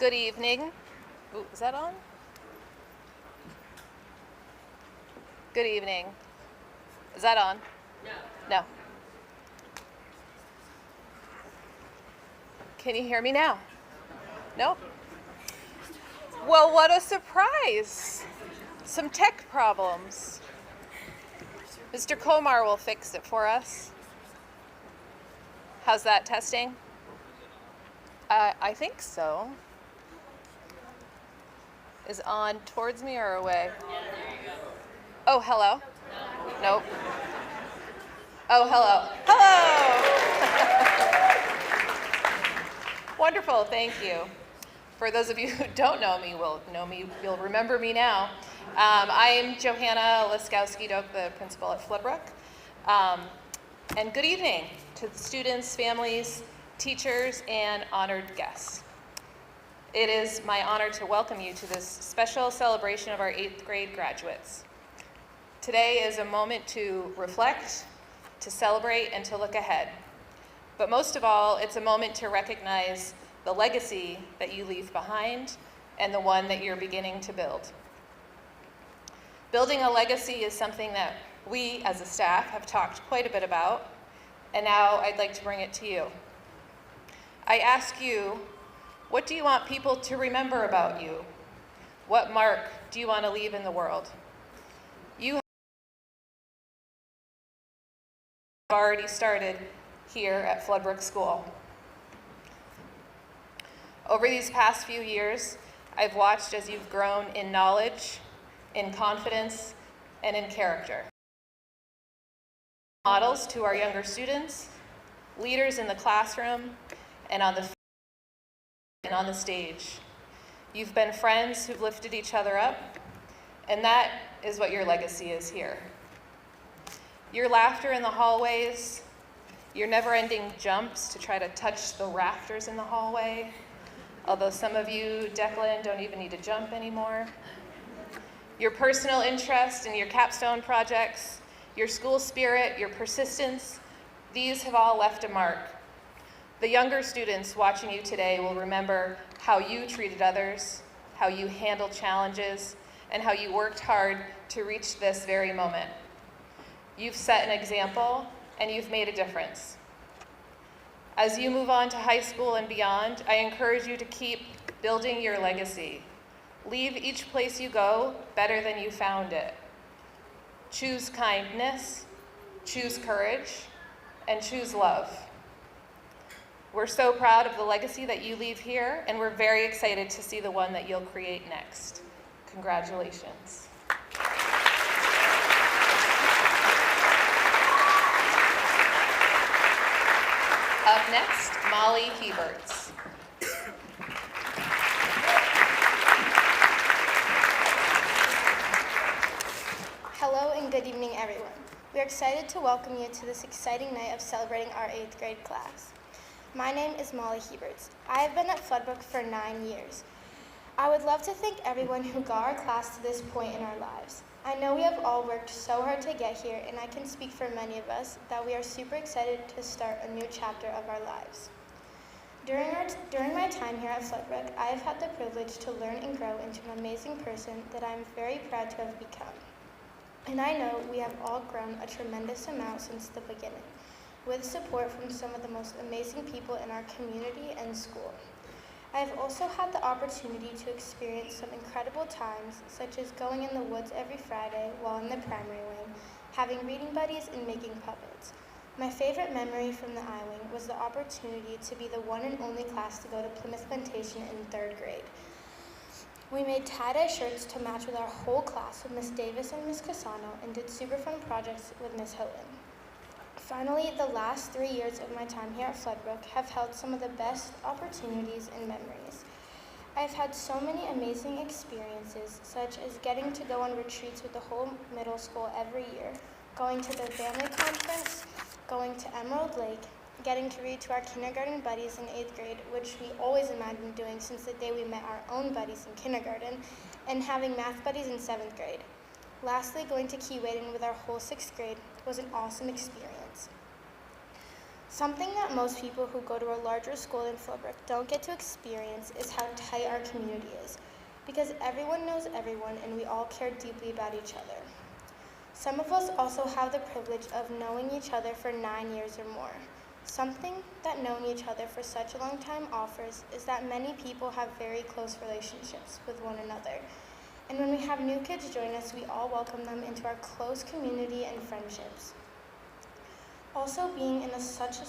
Good evening. Ooh, is that on? Good evening. Is that on? No. Can you hear me now? Nope. Well, what a surprise. Some tech problems. Mr. Komar will fix it for us. How's that testing? I think so. Is on towards me or away? Oh, hello? Nope. Oh, hello. Hello! Wonderful, thank you. For those of you who don't know me, you'll remember me now. I am Johanna Liskowski-Doak, the principal at Brook. And good evening to the students, families, teachers, and honored guests. It is my honor to welcome you to this special celebration of our 8th grade graduates. Today is a moment to reflect, to celebrate, and to look ahead. But most of all, it's a moment to recognize the legacy that you leave behind and the one that you're beginning to build. Building a legacy is something that we as a staff have talked quite a bit about, and now I'd like to bring it to you. I ask you, what do you want people to remember about you? What mark do you want to leave in the world? You have already started here at Floodbrook School. Over these past few years, I've watched as you've grown in knowledge, in confidence, and in character. Models to our younger students, leaders in the classroom, and on the stage. You've been friends who've lifted each other up, and that is what your legacy is here. Your laughter in the hallways, your never-ending jumps to try to touch the rafters in the hallway, although some of you, Declan, don't even need to jump anymore. Your personal interest in your capstone projects, your school spirit, your persistence, these have all left a mark. The younger students watching you today will remember how you treated others, how you handled challenges, and how you worked hard to reach this very moment. You've set an example, and you've made a difference. As you move on to high school and beyond, I encourage you to keep building your legacy. Leave each place you go better than you found it. Choose kindness, choose courage, and choose love. We're so proud of the legacy that you leave here, and we're very excited to see the one that you'll create next. Congratulations. Up next, Molly Heberts. Hello and good evening, everyone. We are excited to welcome you to this exciting night of celebrating our 8th grade class. My name is Molly Heberts. I have been at Floodbrook for 9 years. I would love to thank everyone who got our class to this point in our lives. I know we have all worked so hard to get here, and I can speak for many of us that we are super excited to start a new chapter of our lives. During my time here at Floodbrook, I have had the privilege to learn and grow into an amazing person that I am very proud to have become. And I know we have all grown a tremendous amount since the beginning, with support from some of the most amazing people in our community and school. I have also had the opportunity to experience some incredible times, such as going in the woods every Friday while in the primary wing, having reading buddies, and making puppets. My favorite memory from the I-Wing was the opportunity to be the one and only class to go to Plymouth Plantation in 3rd grade. We made tie-dye shirts to match with our whole class with Miss Davis and Miss Casano, and did super fun projects with Miss Houghton. Finally, the last 3 years of my time here at Floodbrook have held some of the best opportunities and memories. I've had so many amazing experiences, such as getting to go on retreats with the whole middle school every year, going to the family conference, going to Emerald Lake, getting to read to our kindergarten buddies in 8th grade, which we always imagined doing since the day we met our own buddies in kindergarten, and having math buddies in 7th grade. Lastly, going to Key Wading with our whole 6th grade was an awesome experience. Something that most people who go to a larger school than Floodbrook don't get to experience is how tight our community is, because everyone knows everyone and we all care deeply about each other. Some of us also have the privilege of knowing each other for 9 years or more. Something that knowing each other for such a long time offers is that many people have very close relationships with one another. And when we have new kids join us, we all welcome them into our close community and friendships. Also, being in such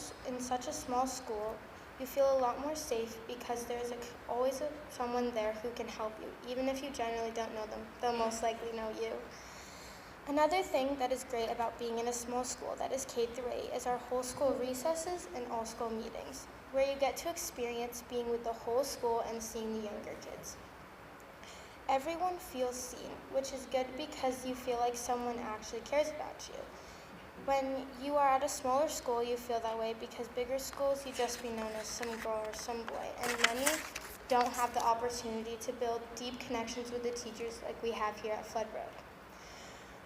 a small school, you feel a lot more safe because there's always someone there who can help you. Even if you generally don't know them, they'll most likely know you. Another thing that is great about being in a small school that is K through 8 is our whole school recesses and all school meetings, where you get to experience being with the whole school and seeing the younger kids. Everyone feels seen, which is good because you feel like someone actually cares about you. When you are at a smaller school, you feel that way because bigger schools, you just be known as some girl or some boy, and many don't have the opportunity to build deep connections with the teachers like we have here at Floodbrook.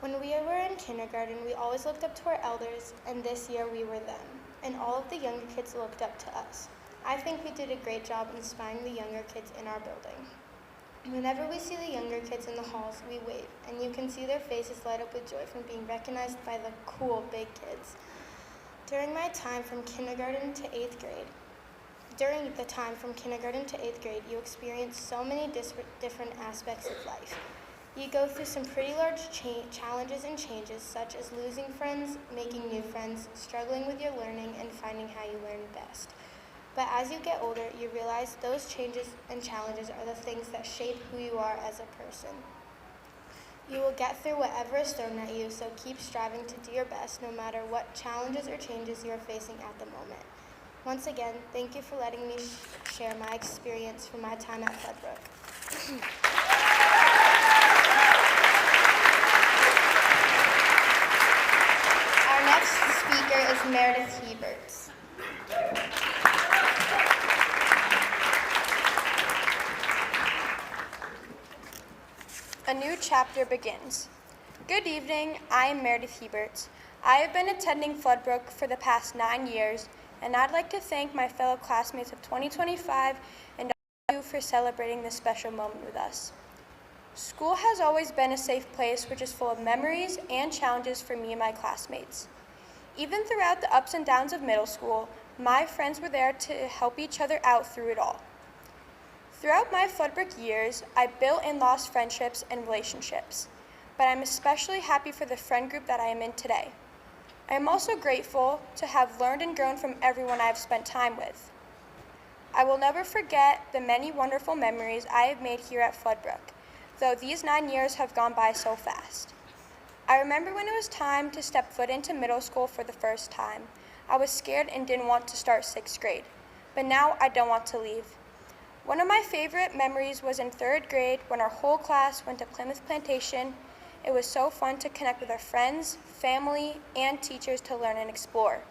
When we were in kindergarten, we always looked up to our elders, and this year we were them, and all of the younger kids looked up to us. I think we did a great job inspiring the younger kids in our building. Whenever we see the younger kids in the halls, we wave, and you can see their faces light up with joy from being recognized by the cool big kids. During the time from kindergarten to 8th grade, you experience so many different aspects of life. You go through some pretty large challenges and changes, such as losing friends, making new friends, struggling with your learning, and finding how you learn best. But as you get older, you realize those changes and challenges are the things that shape who you are as a person. You will get through whatever is thrown at you, so keep striving to do your best no matter what challenges or changes you are facing at the moment. Once again, thank you for letting me share my experience from my time at Floodbrook. Our next speaker is Meredith Heberts. A new chapter begins. Good evening, I am Meredith Heberts. I have been attending Floodbrook for the past 9 years, and I'd like to thank my fellow classmates of 2025 and all of you for celebrating this special moment with us. School has always been a safe place which is full of memories and challenges for me and my classmates. Even throughout the ups and downs of middle school, my friends were there to help each other out through it all. Throughout my Floodbrook years, I built and lost friendships and relationships, but I'm especially happy for the friend group that I am in today. I am also grateful to have learned and grown from everyone I have spent time with. I will never forget the many wonderful memories I have made here at Floodbrook, though these 9 years have gone by so fast. I remember when it was time to step foot into middle school for the first time. I was scared and didn't want to start 6th grade, but now I don't want to leave. One of my favorite memories was in 3rd grade when our whole class went to Plymouth Plantation. It was so fun to connect with our friends, family, and teachers to learn and explore.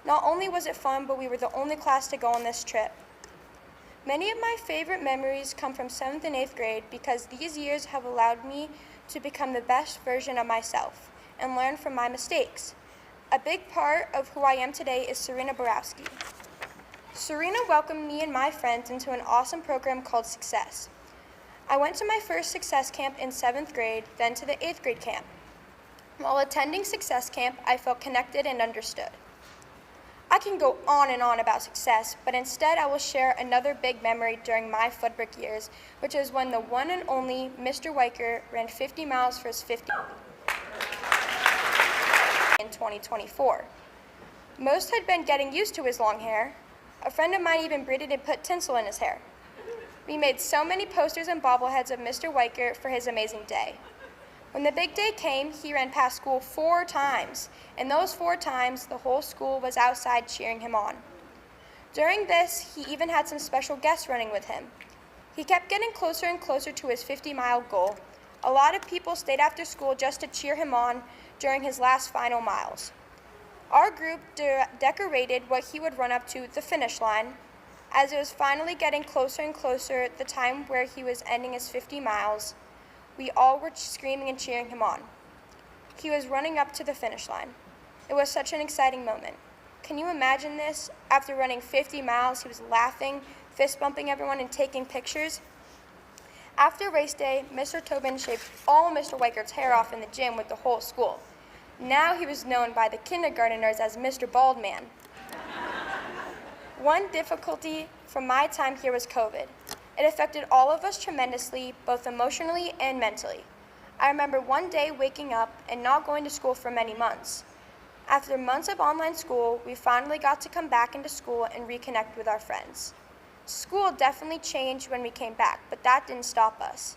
Not only was it fun, but we were the only class to go on this trip. Many of my favorite memories come from 7th and 8th grade because these years have allowed me to become the best version of myself and learn from my mistakes. A big part of who I am today is Serena Borowski. Serena welcomed me and my friends into an awesome program called Success. I went to my first Success camp in 7th grade, then to the 8th grade camp. While attending Success camp, I felt connected and understood. I can go on and on about Success, but instead I will share another big memory during my Floodbrook years, which is when the one and only Mr. Weicker ran 50 miles for his 50th in 2024. Most had been getting used to his long hair. A friend of mine even braided and put tinsel in his hair. We made so many posters and bobbleheads of Mr. Weicker for his amazing day. When the big day came, he ran past school 4 times, and those 4 times, the whole school was outside cheering him on. During this, he even had some special guests running with him. He kept getting closer and closer to his 50-mile goal. A lot of people stayed after school just to cheer him on during his last final miles. Our group decorated what he would run up to the finish line. As it was finally getting closer and closer, the time where he was ending his 50 miles, we all were screaming and cheering him on. He was running up to the finish line. It was such an exciting moment. Can you imagine this? After running 50 miles, he was laughing, fist bumping everyone, and taking pictures. After race day, Mr. Tobin shaved all Mr. Weikert's hair off in the gym with the whole school. Now he was known by the kindergarteners as Mr. Baldman. One difficulty from my time here was COVID. It affected all of us tremendously, both emotionally and mentally. I remember one day waking up and not going to school for many months. After months of online school, we finally got to come back into school and reconnect with our friends. School definitely changed when we came back, but that didn't stop us.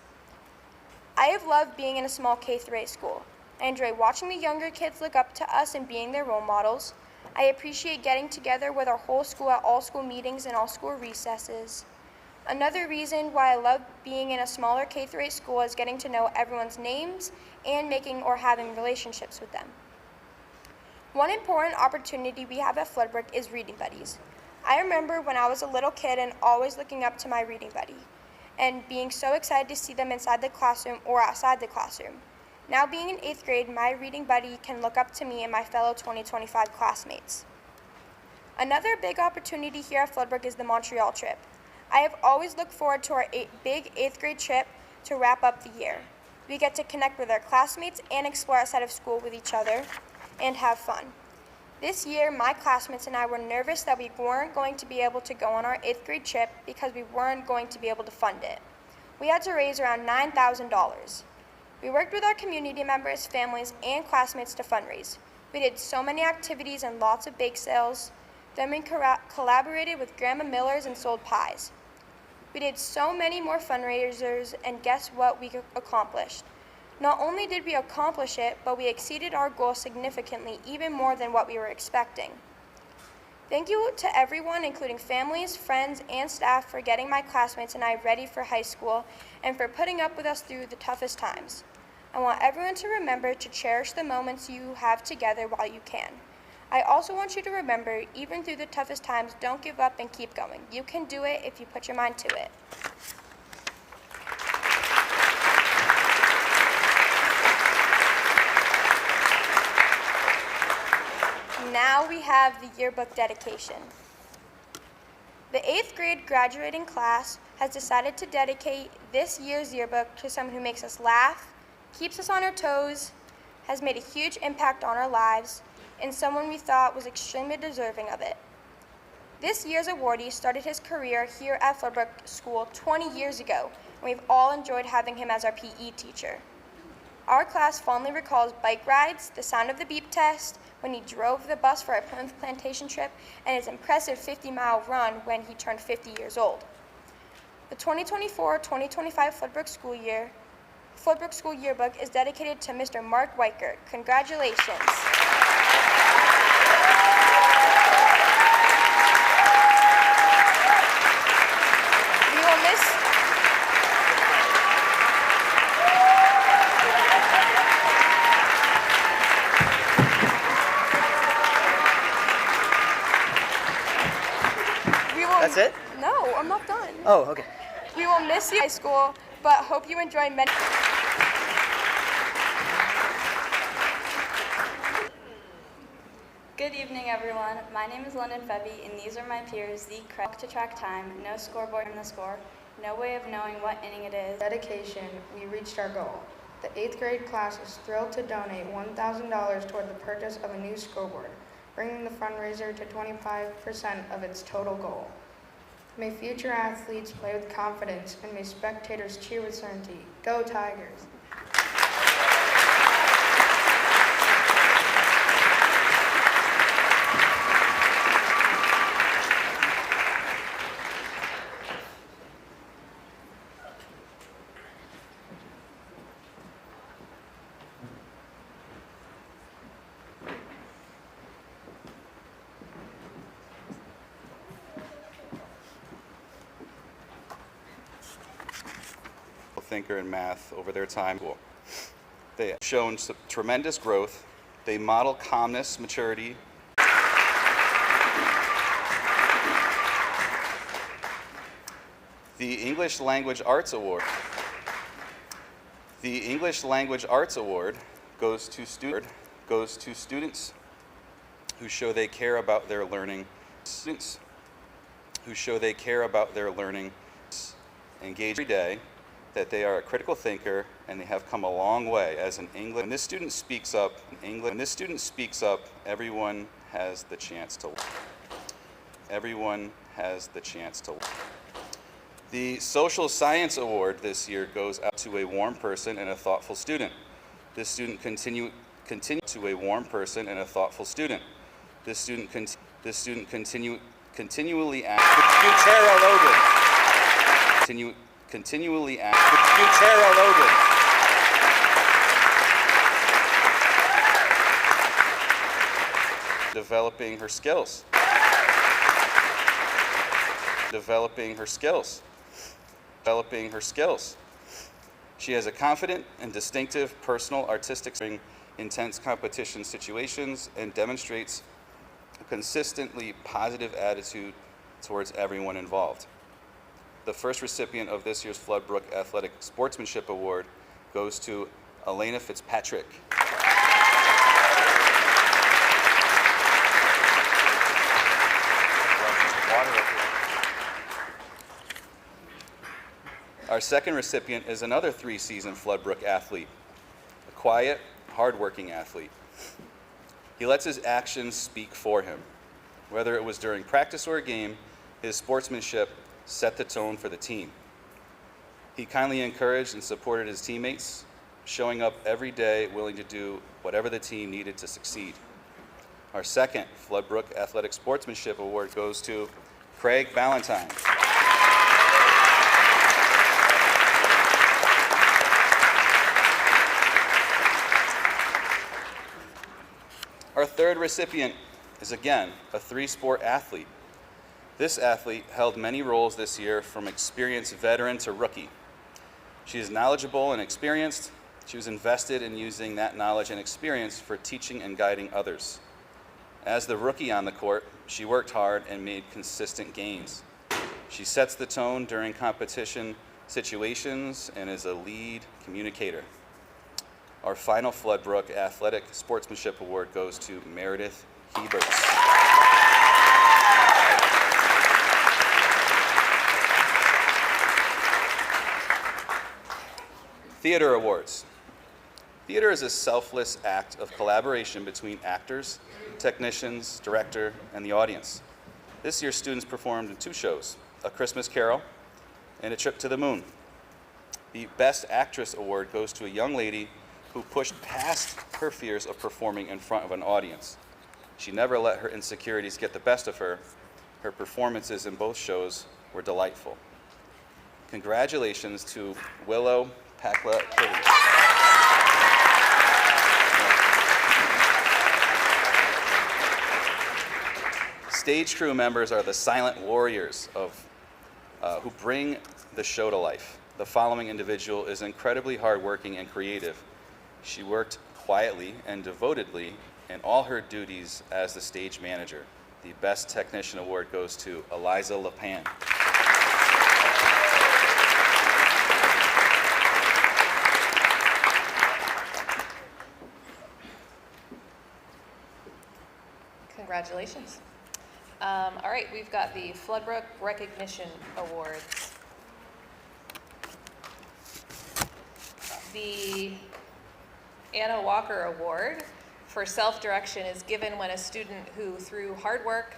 I have loved being in a small K-8 school. I enjoy watching the younger kids look up to us and being their role models. I appreciate getting together with our whole school at all school meetings and all school recesses. Another reason why I love being in a smaller K-8 school is getting to know everyone's names and making or having relationships with them. One important opportunity we have at Floodbrook is reading buddies. I remember when I was a little kid and always looking up to my reading buddy and being so excited to see them inside the classroom or outside the classroom. Now being in 8th grade, my reading buddy can look up to me and my fellow 2025 classmates. Another big opportunity here at Floodbrook is the Montreal trip. I have always looked forward to our big 8th grade trip to wrap up the year. We get to connect with our classmates and explore outside of school with each other and have fun. This year, my classmates and I were nervous that we weren't going to be able to go on our 8th grade trip because we weren't going to be able to fund it. We had to raise around $9,000. We worked with our community members, families, and classmates to fundraise. We did so many activities and lots of bake sales. Then we collaborated with Grandma Miller's and sold pies. We did so many more fundraisers, and guess what we accomplished? Not only did we accomplish it, but we exceeded our goal significantly, even more than what we were expecting. Thank you to everyone, including families, friends, and staff, for getting my classmates and I ready for high school and for putting up with us through the toughest times. I want everyone to remember to cherish the moments you have together while you can. I also want you to remember, even through the toughest times, don't give up and keep going. You can do it if you put your mind to it. Now we have the yearbook dedication. The 8th grade graduating class has decided to dedicate this year's yearbook to someone who makes us laugh, keeps us on our toes, has made a huge impact on our lives, and someone we thought was extremely deserving of it. This year's awardee started his career here at Floodbrook School 20 years ago, and we've all enjoyed having him as our PE teacher. Our class fondly recalls bike rides, the sound of the beep test, when he drove the bus for our Plymouth Plantation trip, and his impressive 50-mile run when he turned 50 years old. The 2024-2025 Floodbrook School Yearbook is dedicated to Mr. Mark Weichert. Congratulations. We will miss That's it? No, I'm not done. Oh, okay. We will miss you, high school, but hope you enjoy many. Good evening, everyone. My name is London Febby, and these are my peers. The correct to track time, no scoreboard in the score, no way of knowing what inning it is. Dedication, we reached our goal. The 8th grade class is thrilled to donate $1,000 toward the purchase of a new scoreboard, bringing the fundraiser to 25% of its total goal. May future athletes play with confidence, and may spectators cheer with certainty. Go Tigers! Thinker in math over their time. They have shown some tremendous growth. They model calmness, maturity. The English Language Arts Award. The English Language Arts Award goes to students who show they care about their learning, students who show they care about their learning, engage every day, that they are a critical thinker and they have come a long way as an English. When this student speaks up, everyone has the chance to. Everyone has the chance to. The Social Science Award this year goes out to a warm person and a thoughtful student. This student continue to a warm person and a thoughtful student. This student continually acts. Butera Logan. Continually acts. Butera Logan. Developing her skills. Developing her skills. Developing her skills. She has a confident and distinctive personal artistic in intense competition situations and demonstrates a consistently positive attitude towards everyone involved. The first recipient of this year's Floodbrook Athletic Sportsmanship Award goes to Elena Fitzpatrick. Our second recipient is another three-season Floodbrook athlete, a quiet, hardworking athlete. He lets his actions speak for him. Whether it was during practice or a game, his sportsmanship set the tone for the team. He kindly encouraged and supported his teammates, showing up every day willing to do whatever the team needed to succeed. Our second Floodbrook Athletic Sportsmanship Award goes to Craig Ballantyne. Our third recipient is again a three-sport athlete. This athlete held many roles this year, from experienced veteran to rookie. She is knowledgeable and experienced. She was invested in using that knowledge and experience for teaching and guiding others. As the rookie on the court, she worked hard and made consistent gains. She sets the tone during competition situations and is a lead communicator. Our final Floodbrook Athletic Sportsmanship Award goes to Meredith Heberts. Theater Awards. Theater is a selfless act of collaboration between actors, technicians, director, and the audience. This year, students performed in two shows, A Christmas Carol and A Trip to the Moon. The Best Actress Award goes to a young lady who pushed past her fears of performing in front of an audience. She never let her insecurities get the best of her. Her performances in both shows were delightful. Congratulations to Willow Pakla Achilles. Stage crew members are the silent warriors who bring the show to life. The following individual is incredibly hardworking and creative. She worked quietly and devotedly in all her duties as the stage manager. The Best Technician Award goes to Eliza LePan. Congratulations. All right, we've got the Floodbrook Recognition Awards. The Anna Walker Award for self-direction is given when a student who, through hard work,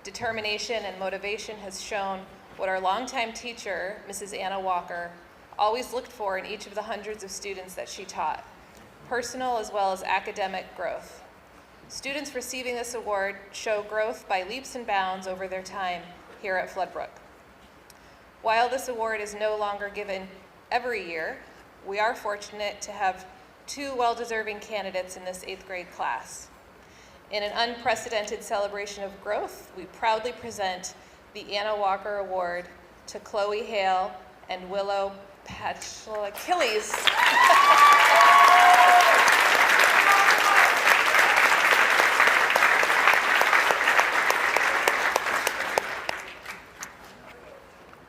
determination, and motivation, has shown what our longtime teacher, Mrs. Anna Walker, always looked for in each of the hundreds of students that she taught, personal as well as academic growth. Students receiving this award show growth by leaps and bounds over their time here at Floodbrook. While this award is no longer given every year, we are fortunate to have two well-deserving candidates in this 8th grade class. In an unprecedented celebration of growth, we proudly present the Anna Walker Award to Chloe Hale and Willow Pakla Achilles.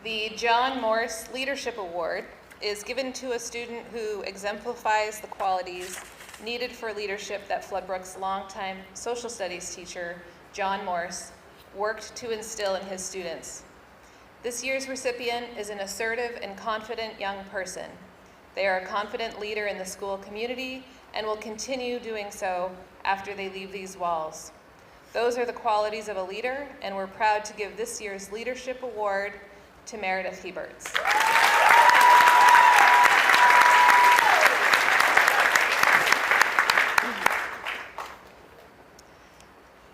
The John Morse Leadership Award is given to a student who exemplifies the qualities needed for leadership that Floodbrook's longtime social studies teacher, John Morse, worked to instill in his students. This year's recipient is an assertive and confident young person. They are a confident leader in the school community and will continue doing so after they leave these walls. Those are the qualities of a leader, and we're proud to give this year's Leadership Award to Meredith Heberts.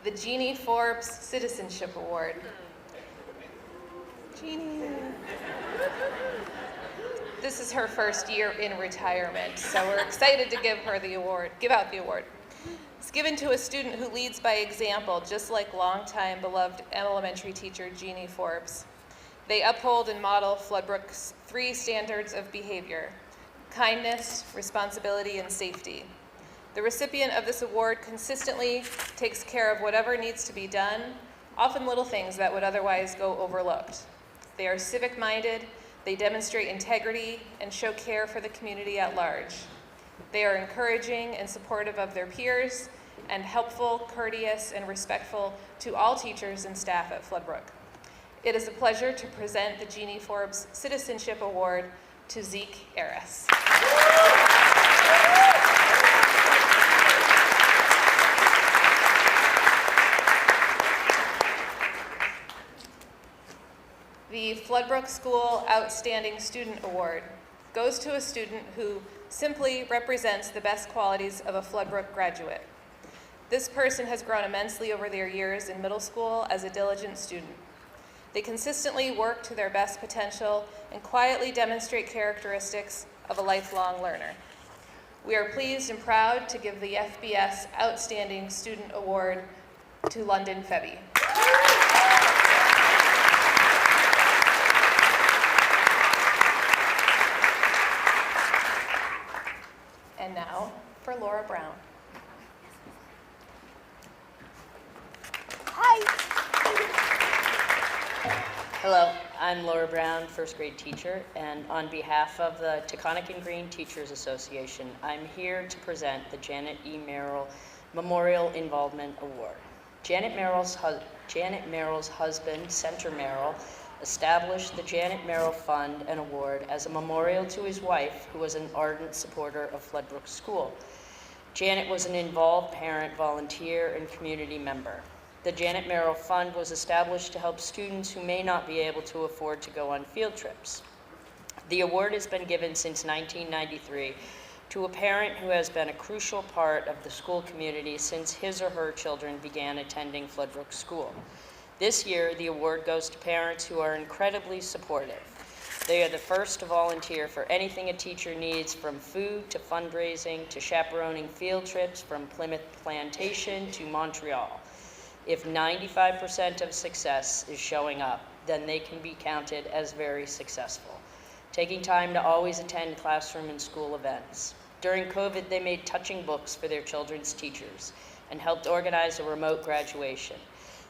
The Jeannie Forbes Citizenship Award. Jeannie. This is her first year in retirement, so we're excited to give out the award. It's given to a student who leads by example, just like longtime beloved elementary teacher Jeannie Forbes. They uphold and model Floodbrook's 3 standards of behavior: kindness, responsibility, and safety. The recipient of this award consistently takes care of whatever needs to be done, often little things that would otherwise go overlooked. They are civic-minded, they demonstrate integrity, and show care for the community at large. They are encouraging and supportive of their peers, and helpful, courteous, and respectful to all teachers and staff at Floodbrook. It is a pleasure to present the Jeannie Forbes Citizenship Award to Zeke Aris. The Floodbrook School Outstanding Student Award goes to a student who simply represents the best qualities of a Floodbrook graduate. This person has grown immensely over their years in middle school as a diligent student. They consistently work to their best potential and quietly demonstrate characteristics of a lifelong learner. We are pleased and proud to give the FBS Outstanding Student Award to London Febby. And now for Laura Brown. Hello, I'm Laura Brown, first grade teacher, and on behalf of the Taconic and Green Teachers Association, I'm here to present the Janet E. Merrill Memorial Involvement Award. Janet Merrill's husband, Senator Merrill, established the Janet Merrill Fund and Award as a memorial to his wife, who was an ardent supporter of Floodbrook School. Janet was an involved parent, volunteer, and community member. The Janet Merrill Fund was established to help students who may not be able to afford to go on field trips. The award has been given since 1993 to a parent who has been a crucial part of the school community since his or her children began attending Floodbrook School. This year, the award goes to parents who are incredibly supportive. They are the first to volunteer for anything a teacher needs, from food to fundraising to chaperoning field trips from Plymouth Plantation to Montreal. If 95% of success is showing up, then they can be counted as very successful. Taking time to always attend classroom and school events. During COVID, they made touching books for their children's teachers and helped organize a remote graduation.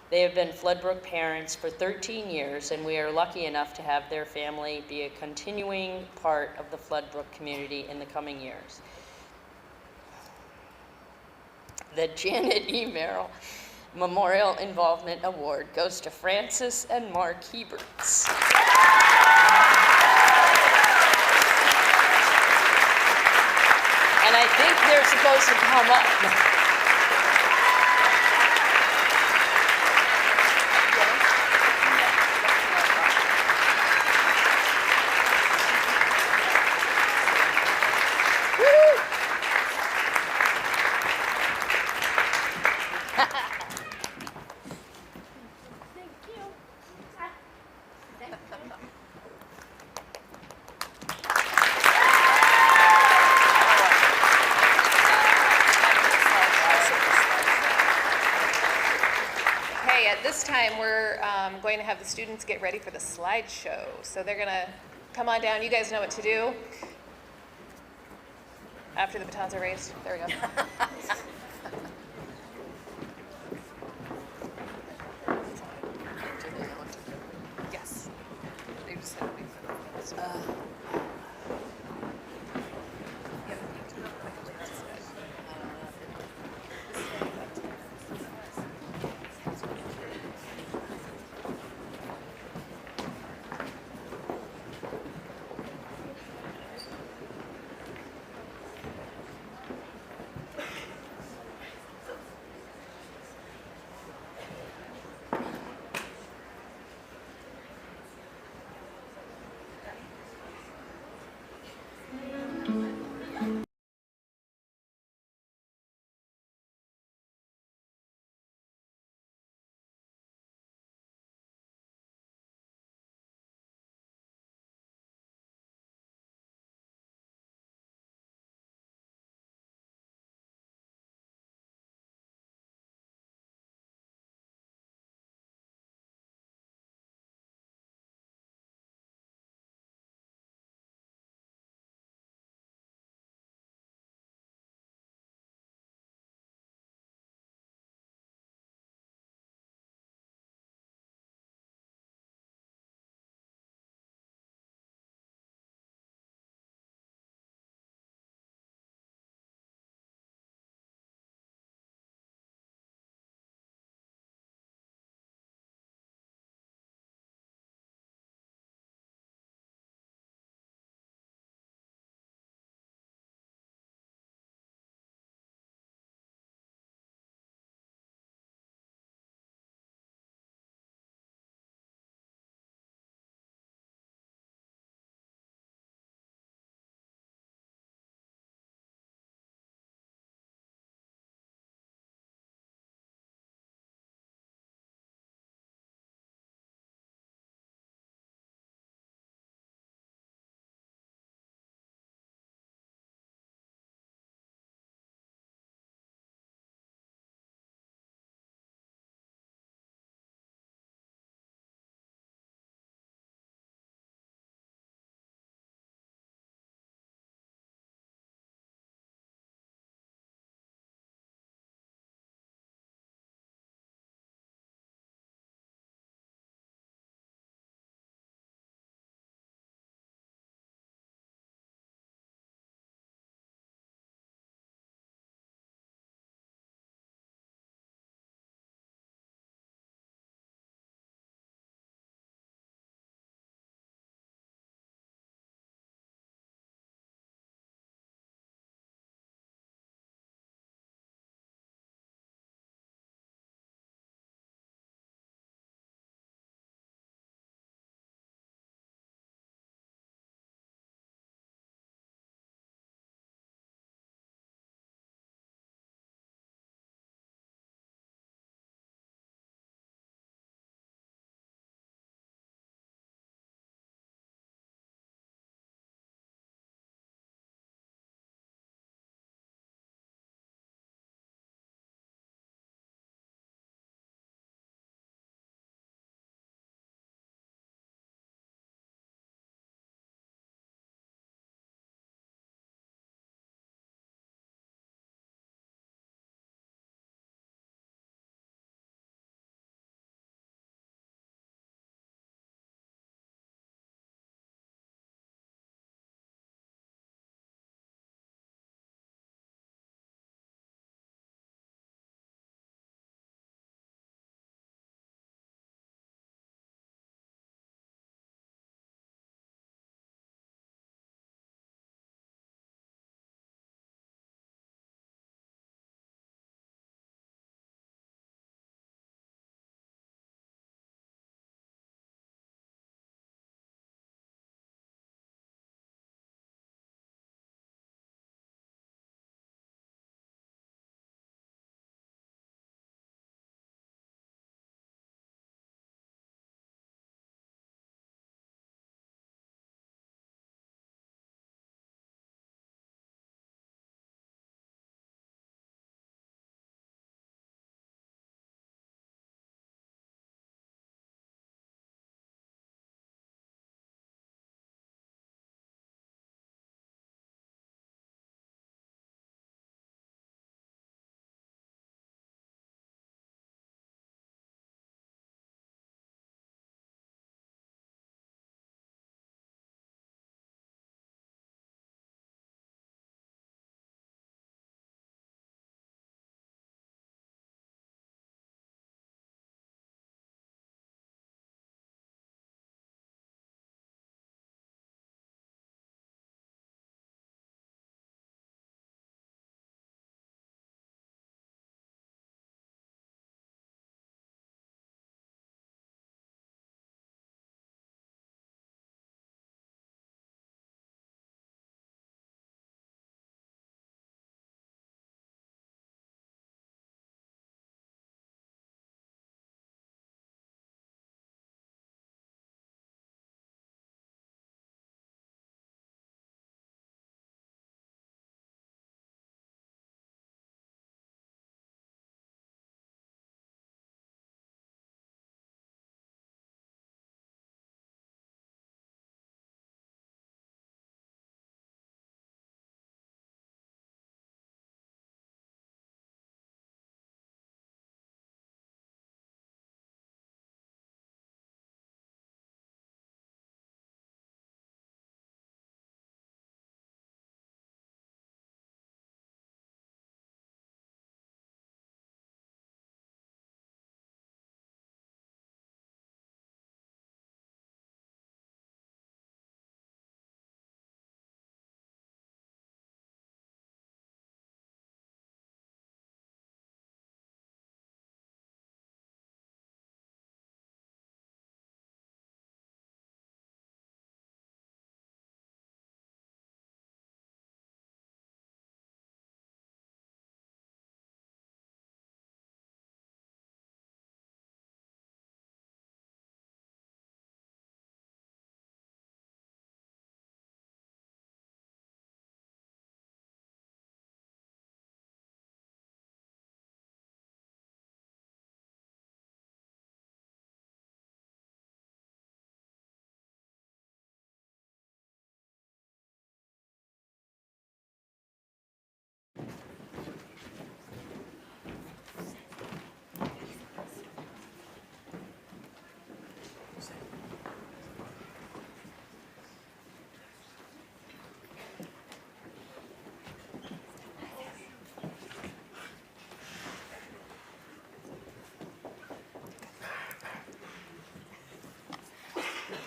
They have been Floodbrook parents for 13 years, and we are lucky enough to have their family be a continuing part of the Floodbrook community in the coming years. The Janet E. Merrill Memorial Involvement Award goes to Francis and Mark Heberts. And I think they're supposed to come up. At this time, we're going to have the students get ready for the slideshow. So they're going to come on down. You guys know what to do after the batons are raised. There we go. Yes. They just said we Yep.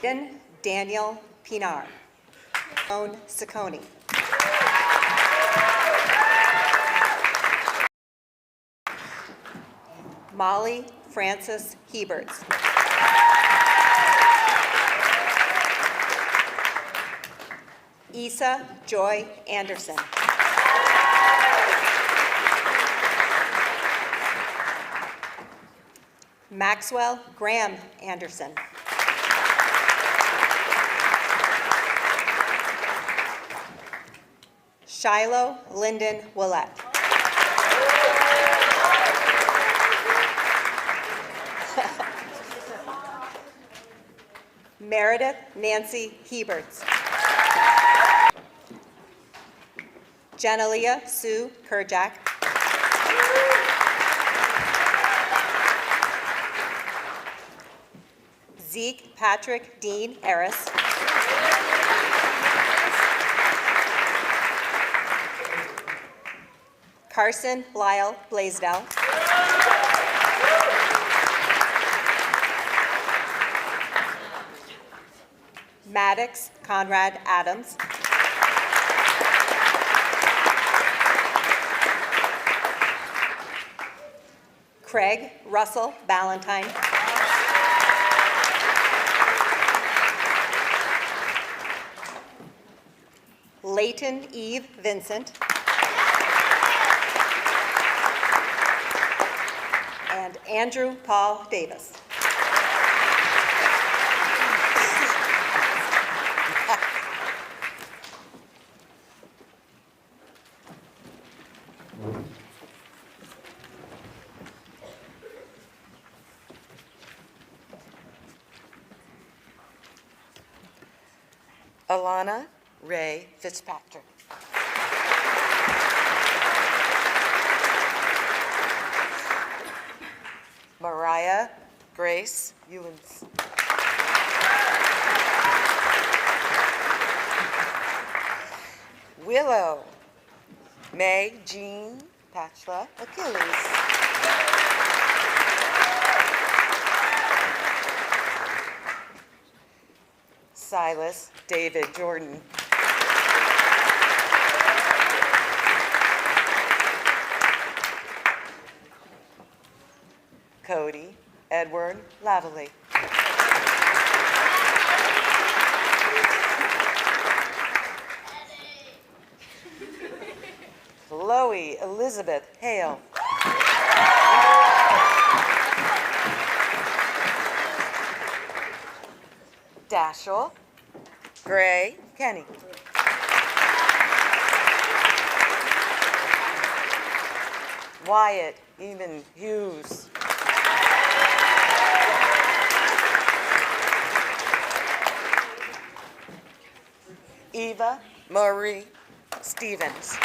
Daniel Pinar. Joan Sacconi. Molly Frances Heberts. Isa Joy Anderson. Maxwell Graham Anderson. Shiloh Lyndon Willett. Meredith Nancy Heberts. Jenalia Sue Kerjack. Zeke Patrick Dean Harris. Carson Lyle Blaisdell. Maddox Conrad Adams. Craig Russell Ballantyne. Leighton Eve Vincent. And Andrew Paul Davis. Alana Ray Fitzpatrick. Mariah Grace Ewens. Willow May Jean Patchla Achilles. Silas David Jordan. Cody Edward Lavallee. Chloe Elizabeth Hale. Dashel Gray Kenny. Wyatt Eamon Hughes. Eva Marie Stevens.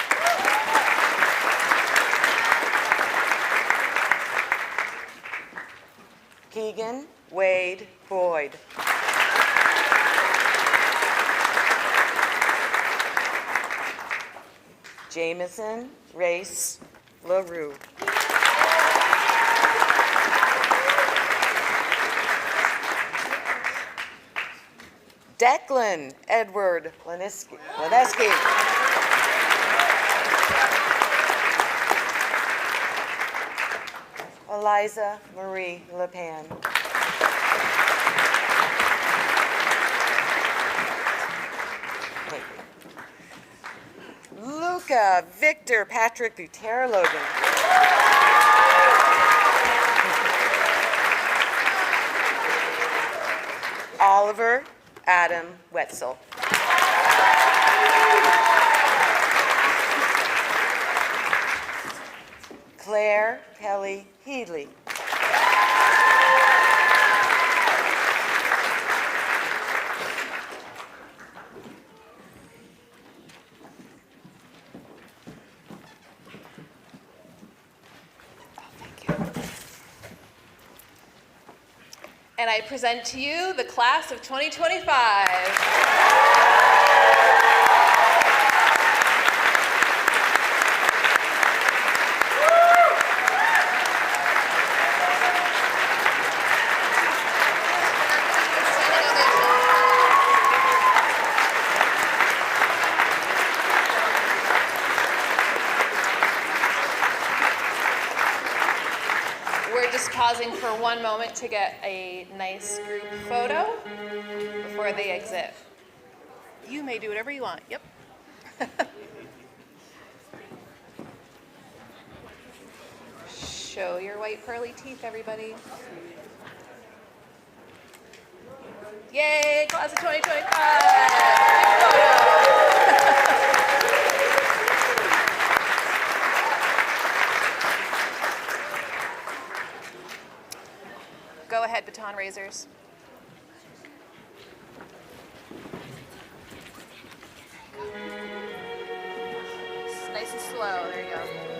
Keegan Wade Boyd. Jameson Race LaRue. Declan Edward Lineski. Eliza Marie LePan. Luca Victor Patrick Buter Logan. Oliver Adam Wetzel. Claire Kelly Headley. And I present to you the class of 2025. Standing ovation. just pausing for one moment to get a nice group photo before they exit. You may do whatever you want. Yep. Show your white pearly teeth, everybody. Yay, class of 2025. Go ahead, baton raisers. Nice and slow. There you go.